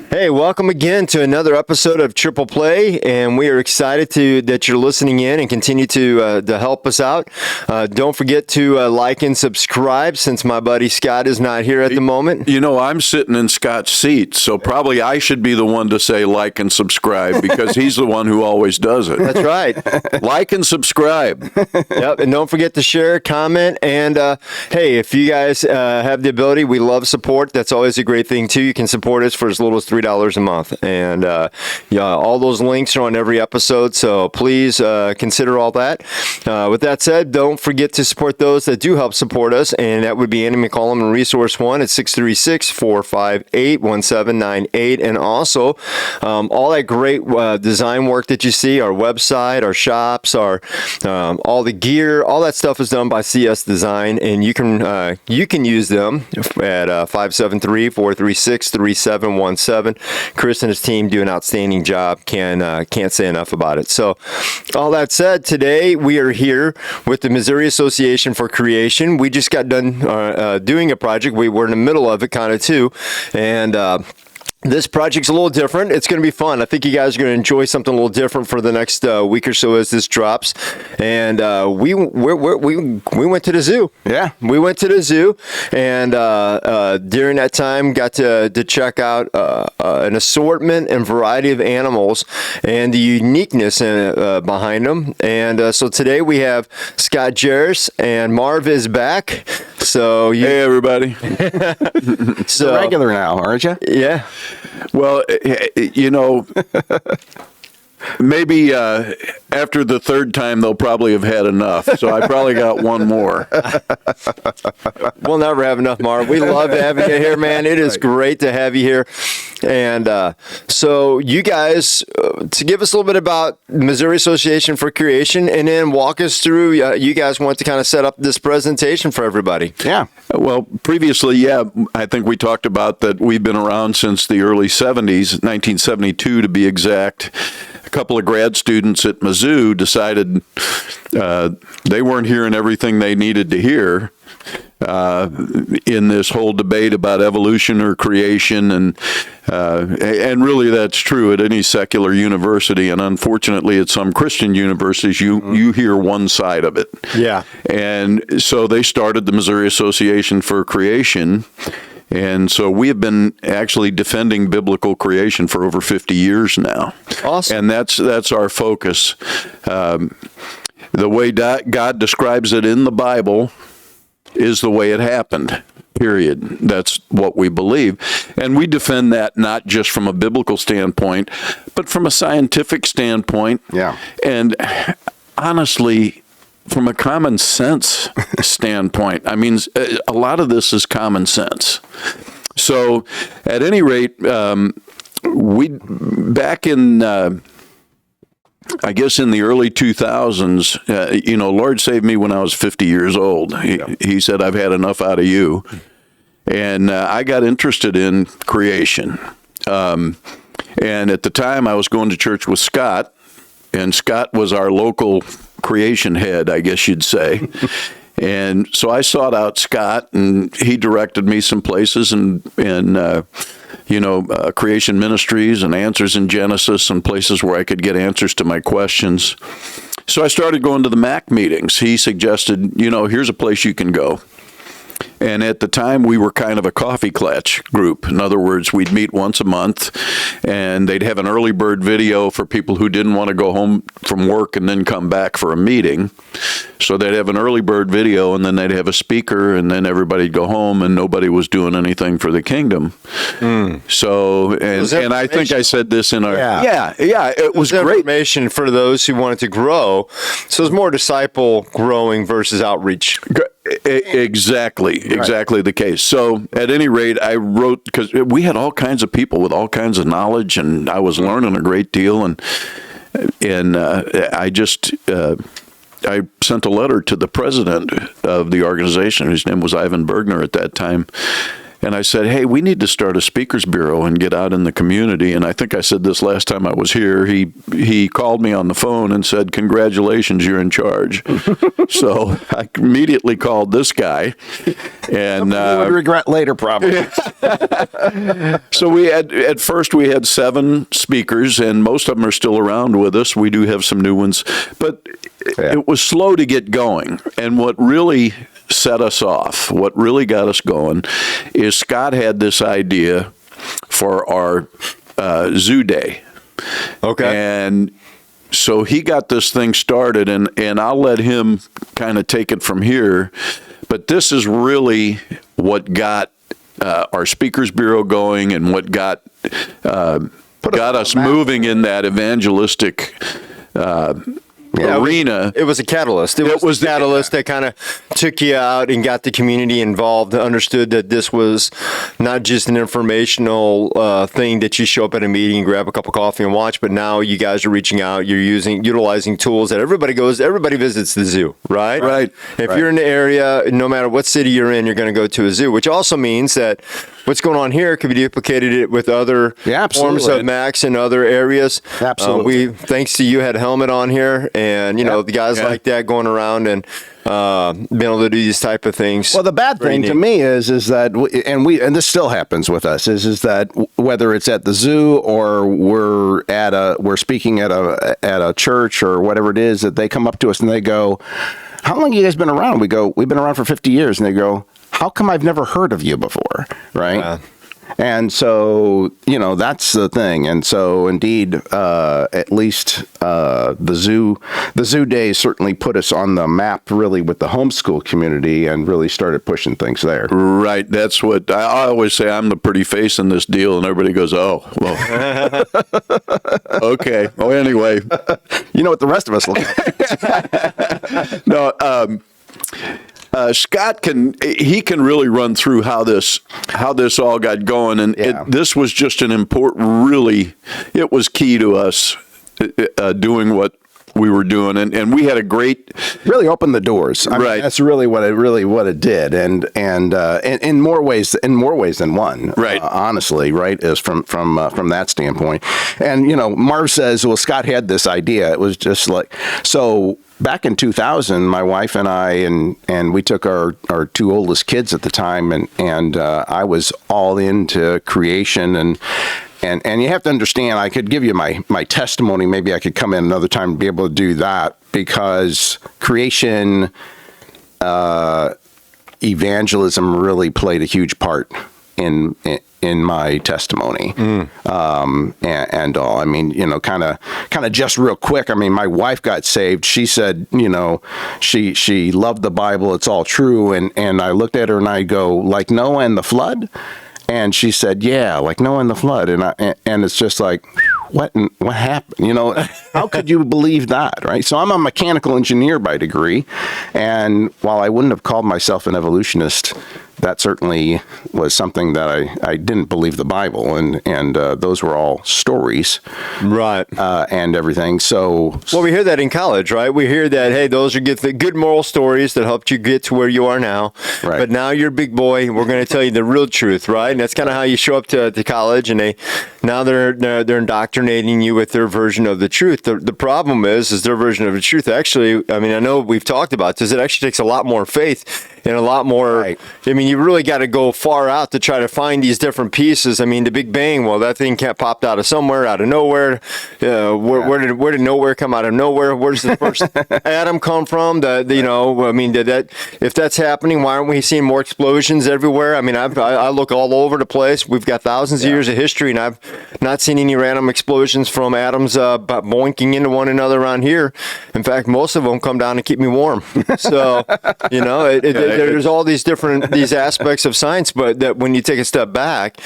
Hey, welcome again to another episode of Triple Play, and we are excited that you're listening in and continue to help us out. Don't forget to like and subscribe, since my buddy Scott is not here at the moment. You know, I'm sitting in Scott's seat, so probably I should be the one to say like and subscribe, because he's the one who always does it. That's right. Like and subscribe. Yep, and don't forget to share, comment, and hey, if you guys have the ability, we love support. That's always a great thing too. You can support us for as little as $3 a month, and yeah, all those links are on every episode, so please consider all that. With that said, don't forget to support those that do help support us, and that would be Andy McCollum and Resource One at 636-458-1798, and also all that great design work that you see, our website, our shops, our all the gear, all that stuff is done by CS Design, and you can use them at 573-436-3717. Chris and his team do an outstanding job. Can't say enough about it. So, all that said, today we are here with the Missouri Association for Creation. We just got done doing a project. We were in the middle of it, kind of too, and this project's a little different. It's going to be fun. I think you guys are going to enjoy something a little different for the next week or so as this drops. And we went to the zoo. Yeah, we went to the zoo, and during that time, got to check out an assortment and variety of animals and the uniqueness behind them. And so today we have Scott Jarus, and Marv is back. So hey, everybody. So regular now, aren't you? Yeah. Well, you know, maybe after the third time, they'll probably have had enough. So I probably got one more. We'll never have enough, Marv. We love having you here, man. It is great to have you here. And so you guys, to give us a little bit about Missouri Association for Creation, and then walk us through, you guys want to kind of set up this presentation for everybody. Yeah. Well, previously, yeah, I think we talked about that we've been around since the early 70s, 1972 to be exact. A couple of grad students at Mizzou decided they weren't hearing everything they needed to hear in this whole debate about evolution or creation, and really that's true at any secular university, and unfortunately at some Christian universities you hear one side of it. Yeah. And so they started the Missouri Association for Creation. And so we have been actually defending biblical creation for over 50 years now. Awesome. And that's our focus. The way God describes it in the Bible is the way it happened, period. That's what we believe. And we defend that not just from a biblical standpoint, but from a scientific standpoint. Yeah. And honestly, from a common sense standpoint, I mean, a lot of this is common sense. So, at any rate, we back in, I guess, in the early 2000s, you know, Lord saved me when I was 50 years old. He said, "I've had enough out of you," and I got interested in creation. And at the time, I was going to church with Scott, and Scott was our local creation head, I guess you'd say. And so I sought out Scott, and he directed me some places, and creation ministries and Answers in Genesis, and places where I could get answers to my questions. So I started going to the M.A.C meetings. He suggested, here's a place you can go. And at the time, we were kind of a coffee klatch group. In other words, we'd meet once a month, and they'd have an early bird video for people who didn't want to go home from work and then come back for a meeting. So they'd have an early bird video, and then they'd have a speaker, and then everybody'd go home, and nobody was doing anything for the kingdom. So, and I think I said this in our... Yeah, it was great. Information for those who wanted to grow. So it's more disciple growing versus outreach. Exactly the case. So at any rate, I wrote, because we had all kinds of people with all kinds of knowledge, and I was learning a great deal, and I just I sent a letter to the president of the organization, whose name was Ivan Bergner at that time, And I said, hey, we need to start a speakers bureau and get out in the community. And I think I said this last time I was here. He called me on the phone and said, congratulations, you're in charge. So I immediately called this guy. And you would regret later, probably. So at first we had 7 speakers, and most of them are still around with us. We do have some new ones. But it was slow to get going. And what really set us off, what really got us going, is Scott had this idea for our zoo day. Okay. And so he got this thing started, and I'll let him kind of take it from here. But this is really what got our Speakers Bureau going, and what got us moving in that evangelistic arena. It was a catalyst. It was the catalyst that kind of took you out and got the community involved, understood that this was not just an informational thing that you show up at a meeting, grab a cup of coffee and watch, but now you guys are reaching out, you're utilizing tools that everybody visits the zoo, right? Right. If you're in the area, no matter what city you're in, you're going to go to a zoo, which also means that what's going on here could be duplicated with other forms of M.A.C in other areas. Absolutely. Thanks to you, had a helmet on here, and the guys like that going around and being able to do these type of things. Well, the bad thing to me is that, and this still happens with us, is that whether it's at the zoo or we're speaking at a church or whatever it is, that they come up to us and they go, "How long have you guys been around?" We go, "We've been around for 50 years," and they go, "How come I've never heard of you before?" Right? Yeah. And so, that's the thing. And so, indeed, at least the zoo days certainly put us on the map, really, with the homeschool community, and really started pushing things there. Right. That's what I always say. I'm the pretty face in this deal, and everybody goes, "Oh, well, okay." Oh, anyway, You know what the rest of us look like. no. Scott can really run through how this all got going, and this was just an important. Really, it was key to us doing what we were doing, and we had a great really opened the doors. I mean, that's really what it did, and in more ways than one. Right. Honestly, right, is from that standpoint. And Marv says, well, Scott had this idea. It was just like so. Back in 2000, my wife and I and we took our 2 oldest kids at the time, and I was all into creation and you have to understand, I could give you my testimony. Maybe I could come in another time and be able to do that, because creation evangelism really played a huge part in my testimony. And all. I mean, kind of just real quick. I mean, my wife got saved. She said, she loved the Bible. It's all true. And I looked at her and I go, like Noah and the flood? And she said, yeah, like Noah and the flood. And it's just like, what happened? How could you believe that, right? So I'm a mechanical engineer by degree. And while I wouldn't have called myself an evolutionist, that certainly was something that I didn't believe the Bible, and those were all stories, right? And everything. So, well, we hear that in college, right? We hear that, hey, those are good moral stories that helped you get to where you are now. Right. But now you're a big boy. We're going to tell you the real truth, right? And that's kind of how you show up to college, and they're indoctrinating you with their version of the truth. The problem is their version of the truth. Actually, I mean, I know we've talked about this. It actually takes a lot more faith and a lot more. Right. I mean, you really got to go far out to try to find these different pieces. I mean, the Big Bang, well, that thing popped out of somewhere, out of nowhere. Where did nowhere come out of nowhere? Where does the first atom come from? I mean, if that's happening, why aren't we seeing more explosions everywhere? I mean, I look all over the place. We've got thousands of years of history, and I've not seen any random explosions from atoms boinking into one another around here. In fact, most of them come down to keep me warm. So, there's all these aspects of science, but that when you take a step back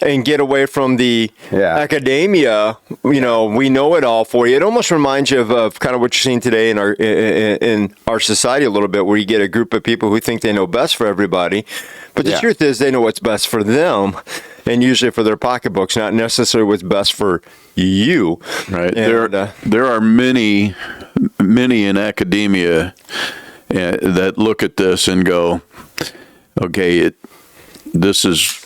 and get away from the academia, we know it all for you. It almost reminds you of kind of what you're seeing today in our society a little bit, where you get a group of people who think they know best for everybody. But the truth is they know what's best for them, and usually for their pocketbooks, not necessarily what's best for you. Right. And, there are many in academia that look at this and go, okay, this is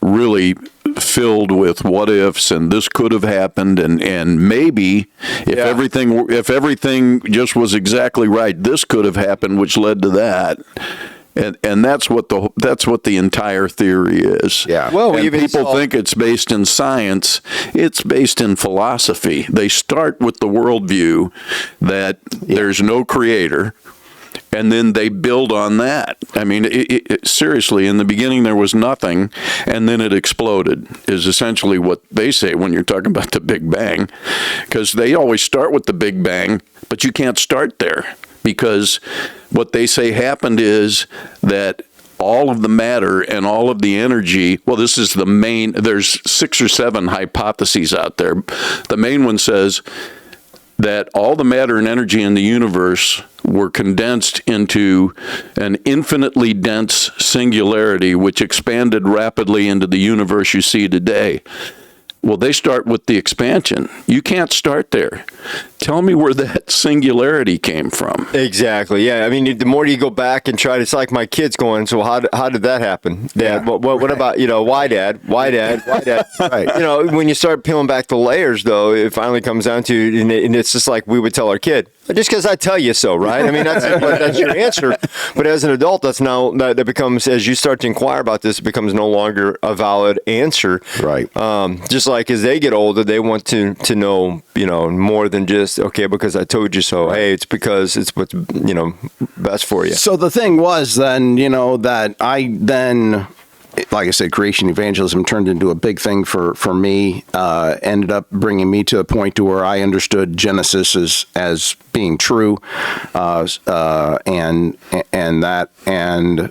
really filled with what ifs, and this could have happened, and maybe if everything just was exactly right, this could have happened, which led to that. And that's what the entire theory is. Yeah. Well, and people think it's based in science. It's based in philosophy. They start with the worldview that there's no creator, and then they build on that. I mean, seriously, in the beginning there was nothing, and then it exploded, is essentially what they say when you're talking about the Big Bang. Because they always start with the Big Bang, but you can't start there. Because what they say happened is that all of the matter and all of the energy, well, this is the main, there's 6 or 7 hypotheses out there. The main one says that all the matter and energy in the universe were condensed into an infinitely dense singularity, which expanded rapidly into the universe you see today. Well, they start with the expansion. You can't start there. Tell me where that singularity came from. Exactly. Yeah. I mean, the more you go back and try, it's like my kids going, so how did that happen, Dad? Yeah. What about, why, Dad? Why, Dad? Why, Dad? Right. When you start peeling back the layers, though, it finally comes down to, and it's just like we would tell our kid, just because I tell you so, right? I mean, that's your answer. But as an adult, that becomes, as you start to inquire about this, it becomes no longer a valid answer. Right. Just like as they get older, they want to know, more than just, okay, because I told you so. Hey, it's because it's what's, best for you. So the thing was then, that I then, like I said, creation evangelism turned into a big thing for me, ended up bringing me to a point to where I understood Genesis as being true, and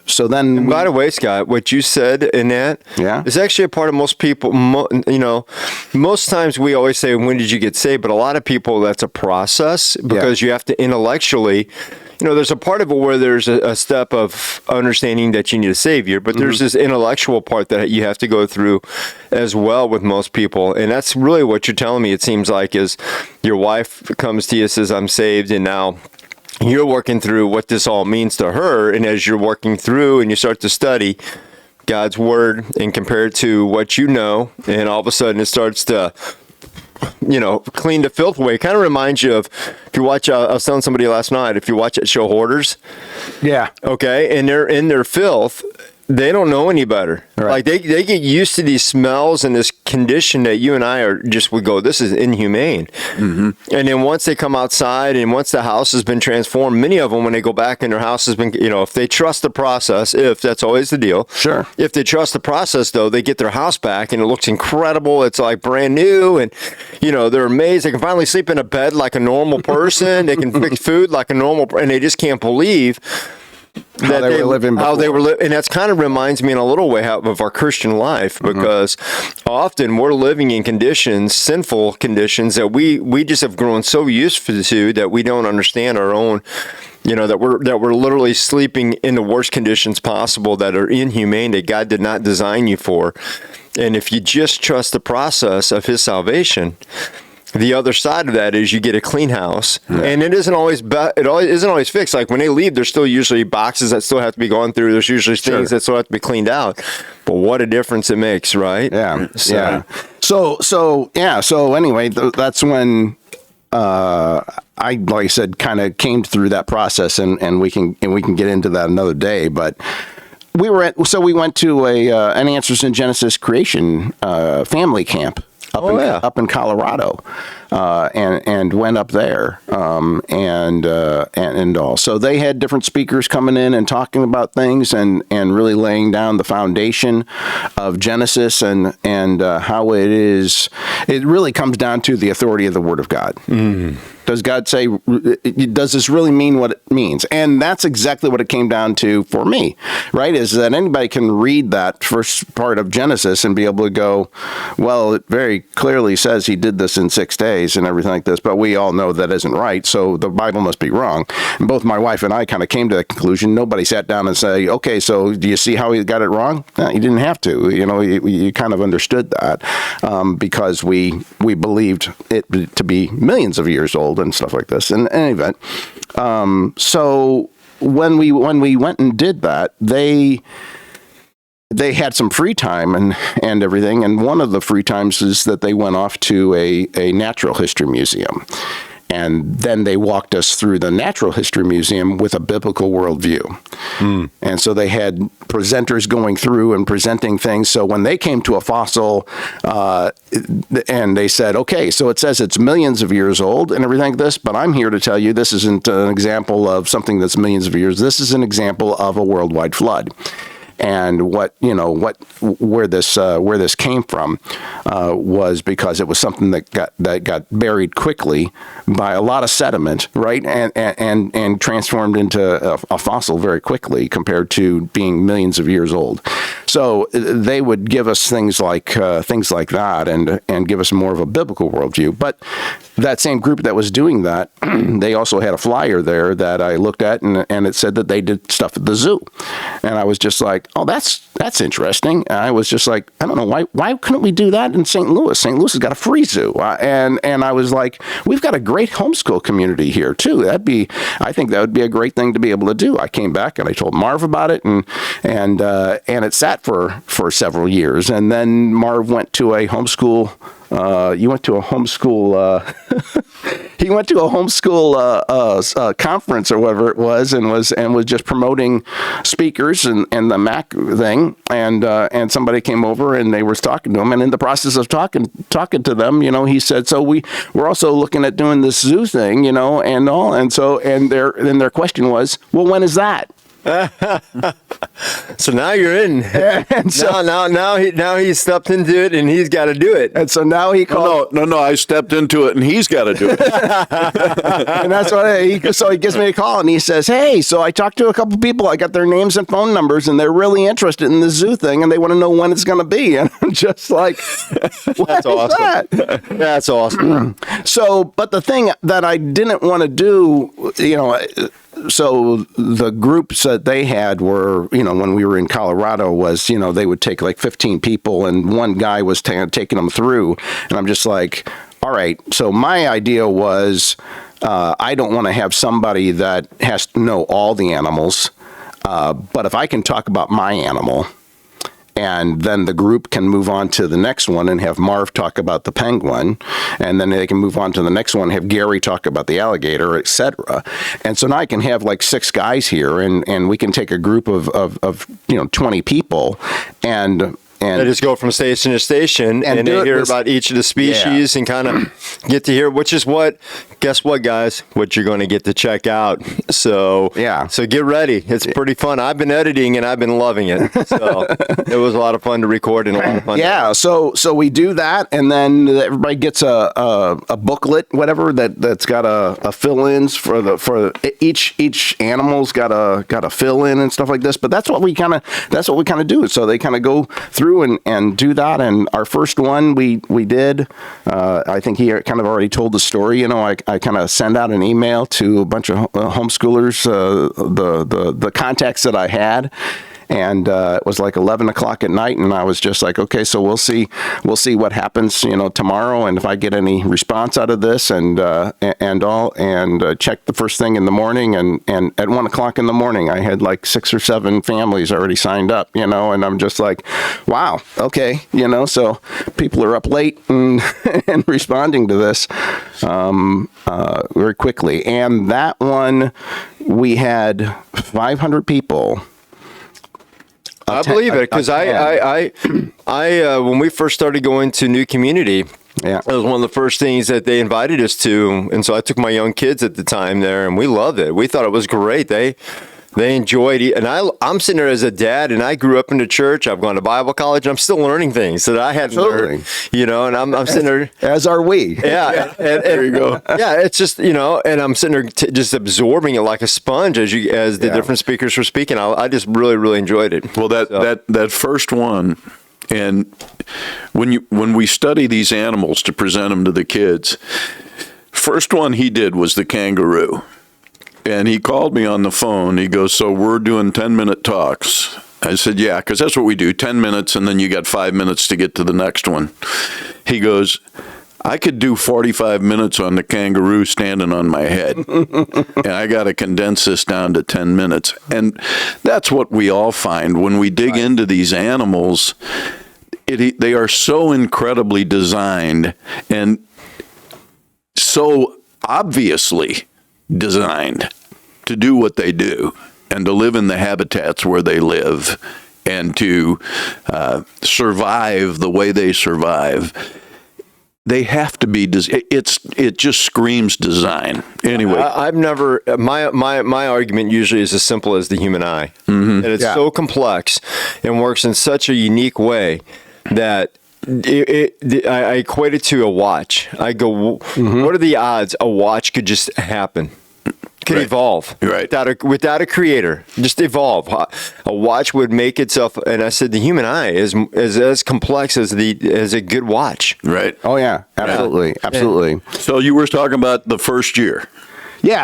so then. And by the way, Scott, what you said in that is actually a part of most people. Most times we always say, "When did you get saved?" But a lot of people, that's a process because you have to intellectually. There's a part of it where there's a step of understanding that you need a savior, but there's this intellectual part that you have to go through as well with most people. And that's really what you're telling me, it seems like, is your wife comes to you and says, I'm saved, and now you're working through what this all means to her. And as you're working through and you start to study God's word and compare it to what you know, and all of a sudden it starts to clean the filth away. It kind of reminds you of, if you watch, I was telling somebody last night, if you watch that show Hoarders. Yeah. Okay. And they're in their filth. They don't know any better. Right. Like they get used to these smells and this condition that you and I would go, this is inhumane. Mm-hmm. And then once they come outside and once the house has been transformed, many of them, when they go back and their house has been, if they trust the process, if that's always the deal. Sure. If they trust the process, though, they get their house back and it looks incredible. It's like brand new, and they're amazed. They can finally sleep in a bed like a normal person. They can fix food like a normal, and they just can't believe how they were living before. And that's kind of reminds me in a little way of our Christian life, because often we're living in conditions, sinful conditions, that we just have grown so used to that we don't understand our own, that we're literally sleeping in the worst conditions possible that are inhumane, that God did not design you for. And if you just trust the process of His salvation, the other side of that is you get a clean house, and it isn't always fixed. Like when they leave, there's still usually boxes that still have to be gone through. There's usually things that still have to be cleaned out. But what a difference it makes, right? Yeah. So anyway, that's when I, like I said, kind of came through that process, and we can get into that another day. But we went to an Answers in Genesis creation family camp. Up in Colorado, and went up there, and all. So they had different speakers coming in and talking about things, and really laying down the foundation of Genesis, and how it is. It really comes down to the authority of the Word of God. Mm. Does God say, does this really mean what it means? And that's exactly what it came down to for me, right? Is that anybody can read that first part of Genesis and be able to go, well, it very clearly says He did this in 6 days and everything like this, but we all know that isn't right, so the Bible must be wrong. And both my wife and I kind of came to that conclusion. Nobody sat down and said, okay, so do you see how he got it wrong? No, you didn't have to. You kind of understood that, because we believed it to be millions of years old and stuff like this. In any event, so when we went and did that, they they had some free time and everything. And one of the free times is that they went off to a natural history museum. And then they walked us through the Natural History Museum with a biblical worldview. And so they had presenters going through and presenting things. So when they came to a fossil and they said, okay, so it says it's millions of years old and everything like this, but I'm here to tell you this isn't an example of something that's millions of years. This is an example of a worldwide flood. And where this came from was because it was something that got buried quickly by a lot of sediment, right, and transformed into a fossil very quickly compared to being millions of years old. So they would give us things like that and give us more of a biblical worldview. But that same group that was doing that, they also had a flyer there that I looked at, and it said that they did stuff at the zoo, and I was just like, oh, that's interesting. And I was just like, I don't know why couldn't we do that in St. Louis? St. Louis has got a free zoo, and I was like, we've got a great homeschool community here too. I think that would be a great thing to be able to do. I came back and I told Marv about it, and it sat for several years, and then Marv went to a homeschool. He went to a homeschool conference or whatever it was, and was just promoting speakers and the M.A.C thing, and somebody came over and they were talking to him, and in the process of talking to them, he said, so we're also looking at doing this zoo thing, and all, and their question was, well, when is that? So now you're in. And so, now he stepped into it and he's got to do it. And so now he called. No, I stepped into it and he's got to do it. And that's what he gives me a call and he says, hey, so I talked to a couple people. I got their names and phone numbers and they're really interested in the zoo thing and they want to know when it's going to be. And I'm just like, that's awesome. That's awesome. So, but the thing that I didn't want to do, so the groups that they had were, when we were in Colorado was, they would take like 15 people and one guy was taking them through. And I'm just like, all right. So my idea was, I don't want to have somebody that has to know all the animals. But if I can talk about my animal, and then the group can move on to the next one and have Marv talk about the penguin. And then they can move on to the next one, have Gary talk about the alligator, etc. And so now I can have like 6 guys here and we can take a group of 20 people and they just go from station to station and they hear about each of the species and kind of get to hear, which is guess what, guys? What you're going to get to check out. So, so get ready. It's pretty fun. I've been editing and I've been loving it. So it was a lot of fun to record and a lot of fun. Yeah. So we do that and then everybody gets a booklet, whatever, that's got a fill-ins for each animal's got a fill-in and stuff like this. But that's what we kind of do. So they kind of go through and do that. And our first one we did, I think he kind of already told the story. I kind of send out an email to a bunch of homeschoolers, the contacts that I had. And it was like 11 o'clock at night, and I was just like, okay, so we'll see what happens, tomorrow, and if I get any response out of this, and check the first thing in the morning, and at 1 o'clock in the morning, I had like 6 or 7 families already signed up, and I'm just like, wow, okay, so people are up late and responding to this very quickly, and that one we had 500 people. I believe it because I when we first started going to New Community, that was one of the first things that they invited us to, and so I took my young kids at the time there, and we loved it. We thought it was great. They enjoyed it, and I'm sitting there as a dad, and I grew up in the church. I've gone to Bible college, and I'm still learning things that I hadn't learned, and I'm sitting there. As are we. Yeah. And there you go. Yeah, it's just, and I'm sitting there just absorbing it like a sponge as the different speakers were speaking. I just really, really enjoyed it. Well, that first one, and when we study these animals to present them to the kids, first one he did was the kangaroo. And he called me on the phone. He goes, so we're doing 10-minute talks. I said, yeah, because that's what we do, 10 minutes, and then you got 5 minutes to get to the next one. He goes, I could do 45 minutes on the kangaroo standing on my head, and I got to condense this down to 10 minutes. And that's what we all find when we dig into these animals. They are so incredibly designed and so obviously designed to do what they do and to live in the habitats where they live and to survive the way they survive. They have to be. It just screams design. Anyway, I've never. My argument usually is as simple as the human eye, and it's so complex and works in such a unique way that I equate it to a watch. I go, what are the odds a watch could just happen? Could evolve without a creator, just evolve. A watch would make itself, and I said the human eye is as complex as a good watch. Right. Oh yeah, absolutely, absolutely. So you were talking about the first year.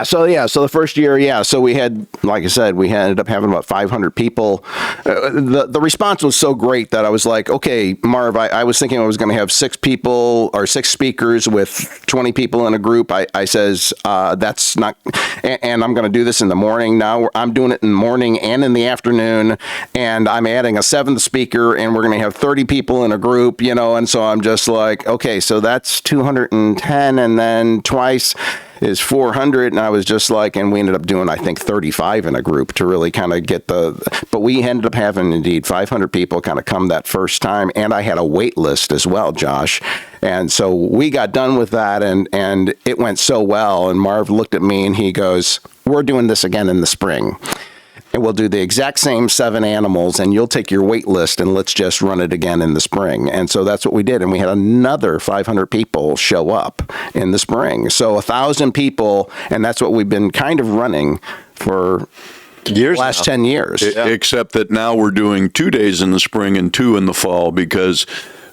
So the first year, so we had, like I said, we ended up having about 500 people. The response was so great that I was like, okay, Marv, I was thinking I was going to have 6 people or 6 speakers with 20 people in a group. I says, that's not, and I'm going to do this in the morning. Now I'm doing it in the morning and in the afternoon, and I'm adding a 7th speaker, and we're going to have 30 people in a group, and so I'm just like, okay, so that's 210, and then twice is 400, and I was just like, and we ended up doing, I think, 35 in a group to really kind of get but we ended up having indeed 500 people kind of come that first time, and I had a wait list as well, Josh, and so we got done with that, and it went so well, and Marv looked at me and he goes, we're doing this again in the spring. And we'll do the exact same 7 animals, and you'll take your wait list, and let's just run it again in the spring. And so that's what we did. And we had another 500 people show up in the spring. So 1,000 people, and that's what we've been kind of running for years the last 10 years. Except that now we're doing 2 days in the spring and 2 in the fall, because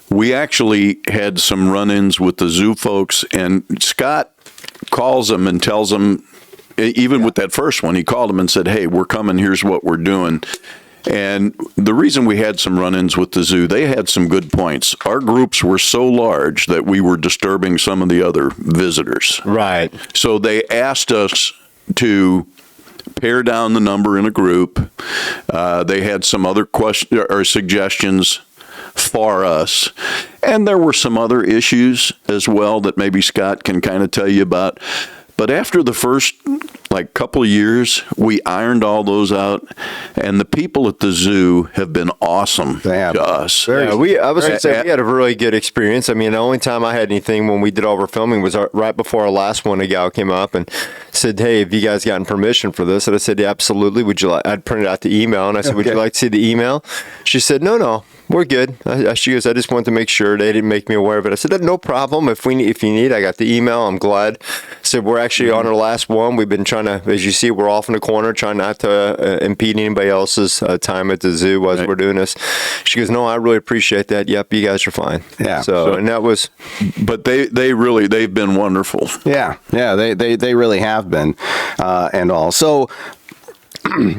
we actually had some run-ins with the zoo folks, and Scott calls them and tells them, even with that first one, he called them and said, hey, we're coming, here's what we're doing. And the reason we had some run-ins with the zoo, they had some good points. Our groups were so large that we were disturbing some of the other visitors. Right. So they asked us to pare down the number in a group. They had some other questions or suggestions for us. And there were some other issues as well that maybe Scott can kind of tell you about. But after the first couple of years, we ironed all those out, and the people at the zoo have been awesome to us. I was going to say we had a really good experience. I mean, the only time I had anything when we did all our filming was right before our last one. A gal came up and said, "Hey, have you guys gotten permission for this?" And I said, "Yeah, absolutely. Would you like?" I'd printed out the email, and I said, "Would you like to see the email?" She said, "No. We're good." She goes, "I just wanted to make sure." They didn't make me aware of it. I said, "No problem. If you need, I got the email. I'm glad." I said, "We're actually on our last one. We've been trying to, as you see, we're off in the corner, trying not to impede anybody else's time at the zoo as we're doing this." She goes, "No, I really appreciate that. Yep, you guys are fine." Yeah. So and that was, but they've been wonderful. Yeah. They really have been, and all. So.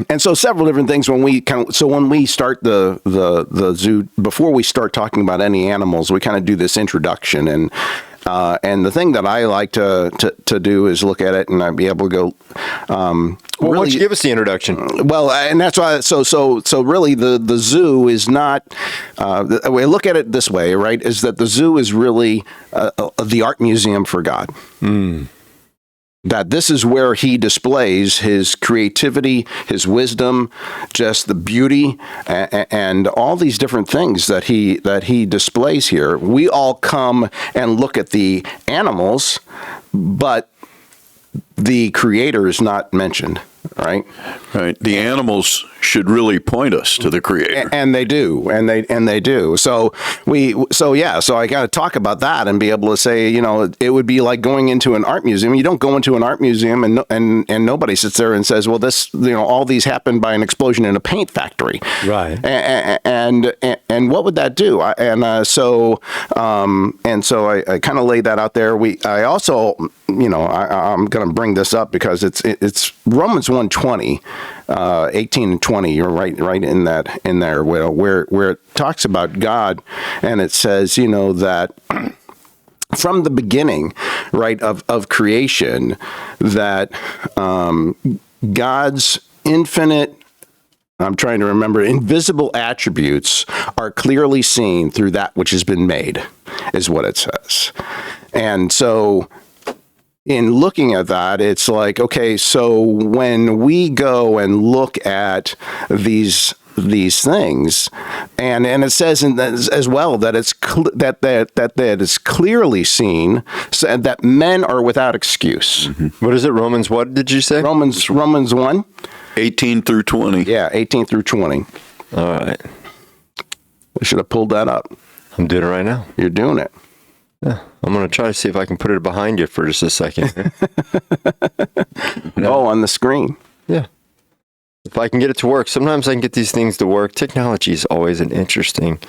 And so several different things when we start the zoo, before we start talking about any animals, we kind of do this introduction, and the thing that I like to do is look at it and I'd be able to go. Why don't you give us the introduction? Well, and that's why. So really, the zoo is not. We look at it this way, right? Is that the zoo is really the art museum for God. That this is where he displays his creativity, his wisdom, just the beauty, and all these different things that he displays here. We all come and look at the animals, but the creator is not mentioned, right? Right. The animals should really point us to the creator, and they do, and they do. So I got to talk about that and be able to say, it would be like going into an art museum. You don't go into an art museum and nobody sits there and says, well, this, all these happened by an explosion in a paint factory, right? And what would that do? So I kind of laid that out there. I also, I'm going to bring this up because it's Romans 1:20, 18 and 20. You're right in there, Will, where it talks about God, and it says, that from the beginning, right, of creation, that God's infinite, I'm trying to remember, invisible attributes are clearly seen through that which has been made, is what it says. And so in looking at that, it's like, okay, so when we go and look at these things, and it says as well that it's that it's clearly seen, so that men are without excuse. Mm-hmm. What is it? Romans, what did you say? Romans 1, 18 through 20. Yeah, 18 through 20. All right. I should have pulled that up. I'm doing it right now. You're doing it. Yeah. I'm going to try to see if I can put it behind you for just a second. Oh, on the screen. Yeah. If I can get it to work. Sometimes I can get these things to work. Technology is always an interesting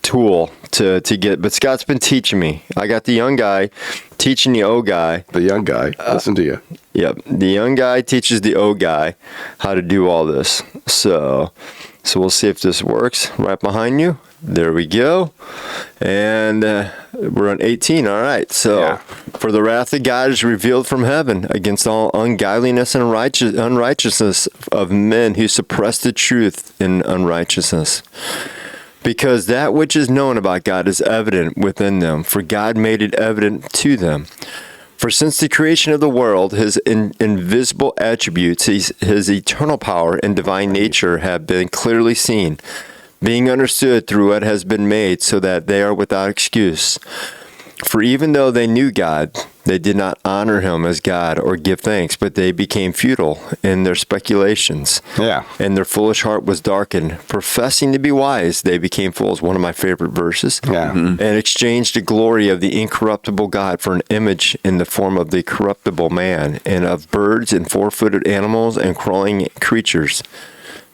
tool to get. But Scott's been teaching me. I got the young guy teaching the old guy. The young guy. Listen to you. Yep. The young guy teaches the old guy how to do all this. So we'll see if this works. Right behind you. There we go. And we're on 18. All right. So, yeah. For the wrath of God is revealed from heaven against all ungodliness and unrighteousness of men who suppress the truth in unrighteousness. Because that which is known about God is evident within them, for God made it evident to them. For since the creation of the world, his invisible attributes, his eternal power and divine nature have been clearly seen, being understood through what has been made, so that they are without excuse. For even though they knew God, they did not honor him as God or give thanks, but they became futile in their speculations. Yeah. And their foolish heart was darkened. Professing to be wise, they became fools. One of my favorite verses. Yeah. Mm-hmm. And exchanged the glory of the incorruptible God for an image in the form of the corruptible man, and of birds and four-footed animals and crawling creatures.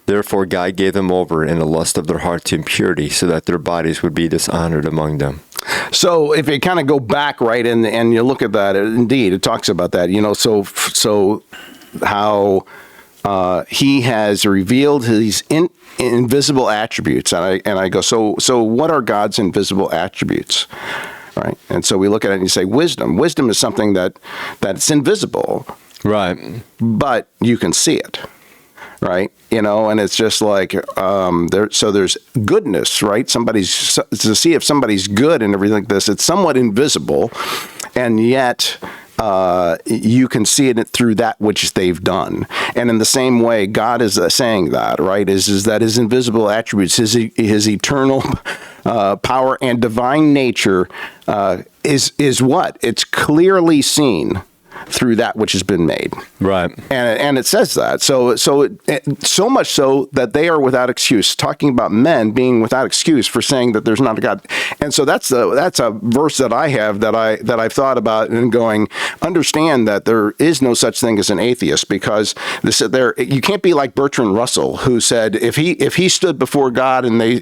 Therefore God gave them over in the lust of their heart to impurity, so that their bodies would be dishonored among them. So if you kind of go back, right, and you look at that, indeed, it talks about that, so how he has revealed his invisible attributes. And I go, so what are God's invisible attributes? Right. And so we look at it and you say wisdom. Wisdom is something that's invisible. Right. But you can see it. Right, and it's just like there's goodness, right? To see if somebody's good and everything like this. It's somewhat invisible, and yet you can see it through that which they've done. And in the same way, God is saying that, right? Is that his invisible attributes, his eternal power and divine nature is what? It's clearly seen through that which has been made. Right. And it says that. So much so that they are without excuse, talking about men being without excuse for saying that there's not a God. And so that's a verse that I have that I've thought about and going, understand that there is no such thing as an atheist, because you can't be like Bertrand Russell, who said if he stood before God and they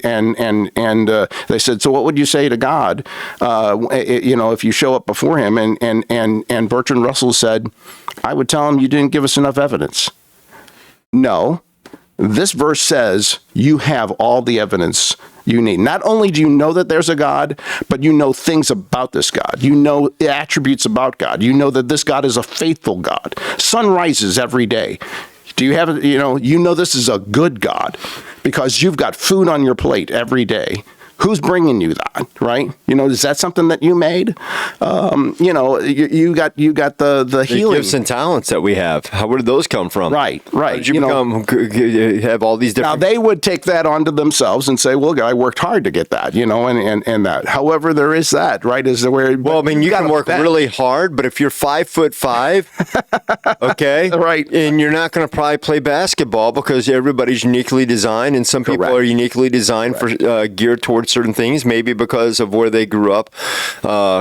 said, so what would you say to God if you show up before him, and Bertrand Russell said, I would tell him you didn't give us enough evidence. No, this verse says you have all the evidence you need. Not only do you know that there's a God, but you know things about this God. You know the attributes about God. You know that this God is a faithful God. Sun rises every day. Do you have, you know this is a good God because you've got food on your plate every day. Who's bringing you that, right? Is that something that you made? You got the healing gifts and talents that we have. Where did those come from? Right. How did you have all these different? Now they would take that onto themselves and say, "Well, I worked hard to get that," and that. However, there is that, right? Is there where? Well, I mean, you can work really hard, but if you're 5'5", okay, right, and you're not going to probably play basketball because everybody's uniquely designed, and some people are uniquely designed for geared towards certain things, maybe because of where they grew up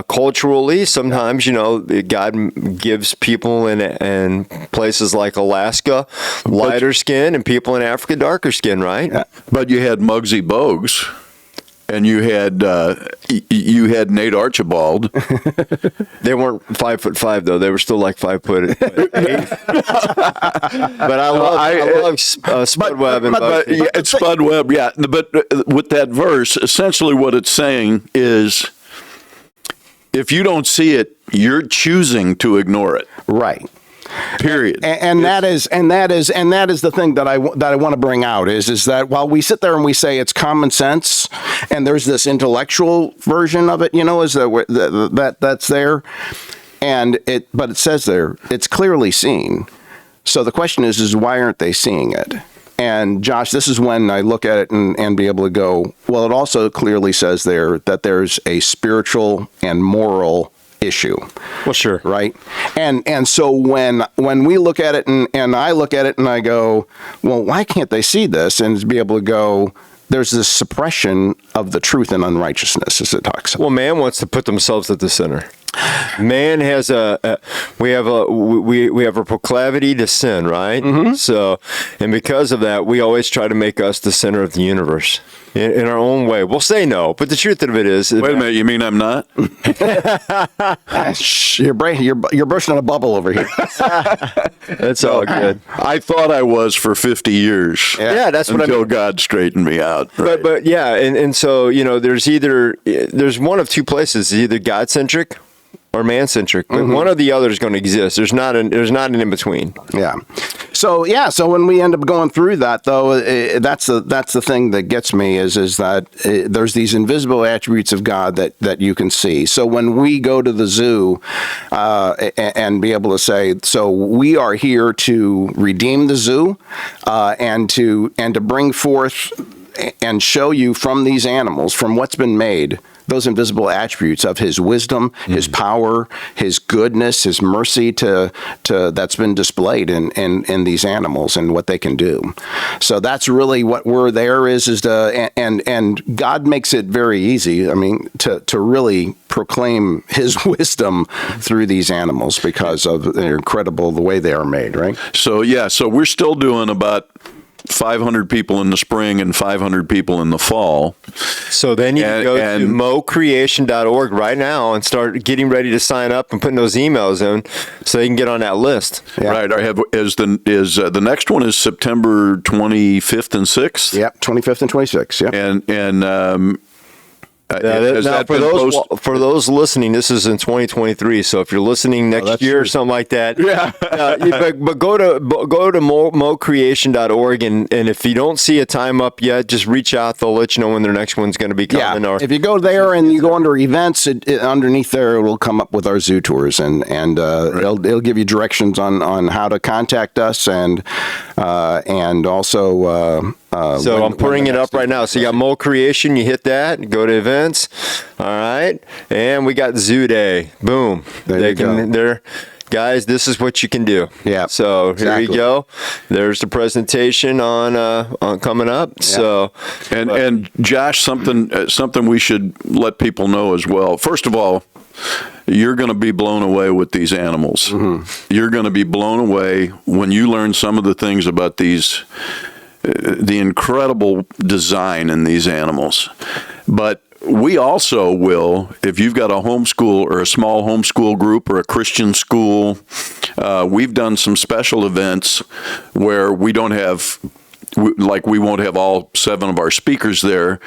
culturally. Sometimes, God gives people in places like Alaska lighter skin and people in Africa darker skin, right? Yeah. But you had Muggsy Bogues. and you had Nate Archibald. They weren't 5'5" though. They were still like 5'8". But I love Spud Webb and it's Spud Webb. Yeah, but with that verse, essentially what it's saying is, if you don't see it, you're choosing to ignore it. Right. Period. And that is the thing that I want to bring out is that while we sit there and we say it's common sense, and there's this intellectual version of it, is that's there, but it says there it's clearly seen. So the question is why aren't they seeing it? And Josh, this is when I look at it and be able to go, well, it also clearly says there that there's a spiritual and moral issue. Well, sure. Right. And so when we look at it and I look at it and I go, well, why can't they see this? And be able to go, there's this suppression of the truth and unrighteousness, as it talks about. Well, man wants to put themselves at the center. Man has we have a proclivity to sin, right? Mm-hmm. So, and because of that, we always try to make us the center of the universe in our own way. We'll say no, but the truth of it is, wait a minute, you mean I'm not? You're bursting a bubble over here. That's all good. I thought I was for 50 years. Yeah, that's what until God straightened me out. Right? But yeah, and so there's one of two places: it's either God centric or man-centric, but one or the other is going to exist. There's not an in between. Yeah. So when we end up going through that, though, that's the thing that gets me is that there's these invisible attributes of God that you can see. So when we go to the zoo and be able to say, so we are here to redeem the zoo and to bring forth and show you from these animals, from what's been made, those invisible attributes of his wisdom, his power, his goodness, his mercy that's been displayed in these animals and what they can do. So that's really what we're there and God makes it very easy. I mean, to really proclaim his wisdom through these animals because of they're incredible the way they are made, right? So we're still doing about 500 people in the spring and 500 people in the fall. So then you can go to mocreation.org right now and start getting ready to sign up and putting those emails in so they can get on that list. Yeah. Right. The next one is September 25th and 6th? Yep, 25th and 26th. Yep. And for those listening, this is in 2023. So if you're listening next year or something like that, but go to mocreation.org and if you don't see a time up yet, just reach out. They'll let you know when their next one's going to be coming. Yeah. If you go there and you go under events, underneath there it will come up with our zoo tours and it'll give you directions on how to contact us and also. So I'm putting it up right now. So you got Mo Creation, you hit that, go to events. All right. And we got Zoo Day. Boom. Guys, this is what you can do. Yeah. So here you go. There's the presentation on coming up. Yeah. So and Josh, something we should let people know as well. First of all, you're going to be blown away with these animals. Mm-hmm. You're going to be blown away when you learn some of the things about these. The incredible design in these animals. But we also will, if you've got a homeschool or a small homeschool group or a Christian school, we've done some special events where we won't have all 7 of our speakers there,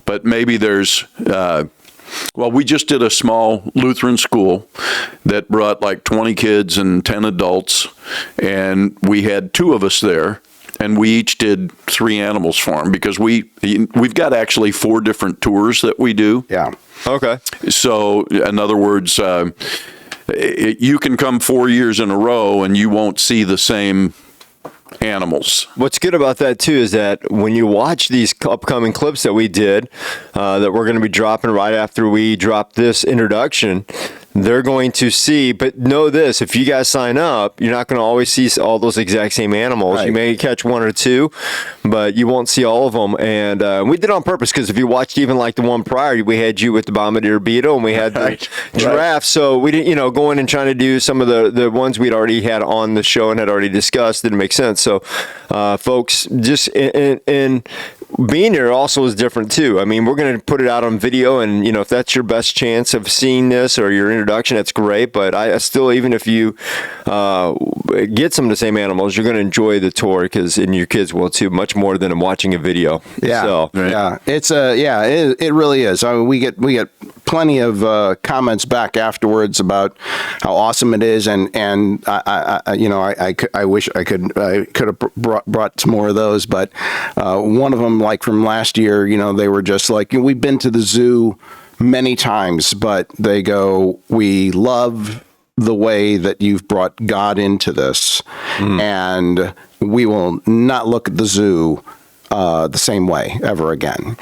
but maybe there's, we just did a small Lutheran school that brought like 20 kids and 10 adults, and we had 2 of us there. And we each did 3 animals for them because we've got actually 4 different tours that we do. Yeah. Okay. So in other words, you can come 4 years in a row and you won't see the same animals. What's good about that too is that when you watch these upcoming clips that we did, that we're going to be dropping right after we drop this introduction, they're going to see, but know this, if you guys sign up, you're not going to always see all those exact same animals. Right. You may catch 1 or 2, but you won't see all of them. And we did it on purpose because if you watched even like the one prior, we had you with the bombardier beetle and we had the giraffe. So we didn't, going and trying to do some of the ones we'd already had on the show and had already discussed didn't make sense. So folks, just being there also is different too. I mean, we're going to put it out on video, and if that's your best chance of seeing this or your introduction, that's great. But I still, even if you get some of the same animals, you're going to enjoy the tour and your kids will too, much more than watching a video. Yeah, so, right. Yeah, it really is. I mean, we get plenty of comments back afterwards about how awesome it is, and I wish I could have brought some more of those, but one of them, like from last year, they were just like, we've been to the zoo many times, but they go, we love the way that you've brought God into this, and we will not look at the zoo the same way ever again.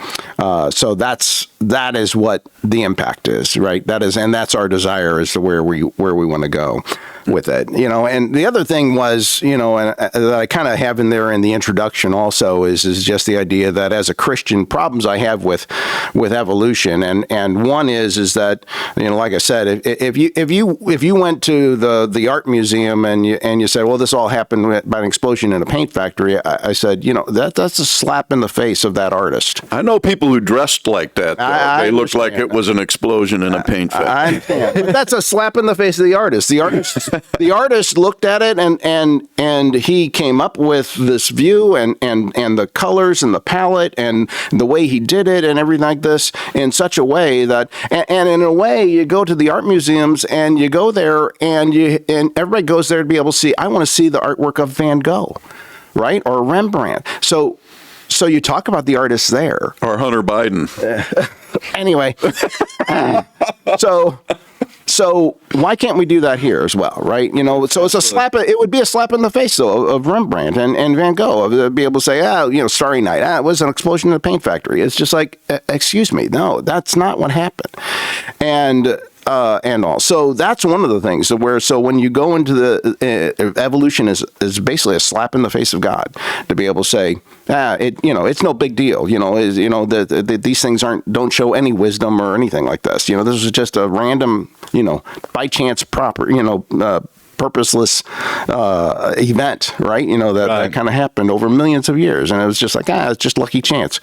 So that is what the impact is, right? That's our desire as to where we want to go with it, And the other thing was, that I kind of have in there in the introduction also is just the idea that as a Christian, problems I have with evolution, and one is that, like I said, if you went to the art museum and you said, well, this all happened by an explosion in a paint factory, I said, that's a slap in the face of that artist. I know people who dressed like that. They looked like it was an explosion in a paint factory. I understand. But that's a slap in the face of the artist. The artist looked at it and he came up with this view and the colors and the palette and the way he did it and everything like this in such a way that, and in a way, you go to the art museums and you go there and everybody goes there to be able to see, I want to see the artwork of Van Gogh, right? Or Rembrandt. So you talk about the artists there. Or Hunter Biden. Anyway, so why can't we do that here as well, right? So it's it would be a slap in the face of Rembrandt and Van Gogh, to be able to say, Starry Night, it was an explosion in a paint factory. It's just like, excuse me, no, that's not what happened. And all. So that's one of the things so when you go into the evolution is basically a slap in the face of God to be able to say, it's no big deal. These things don't show any wisdom or anything like this. This is just a random, by chance purposeless event, right? That kind of happened over millions of years, and it was just like, it's just lucky chance.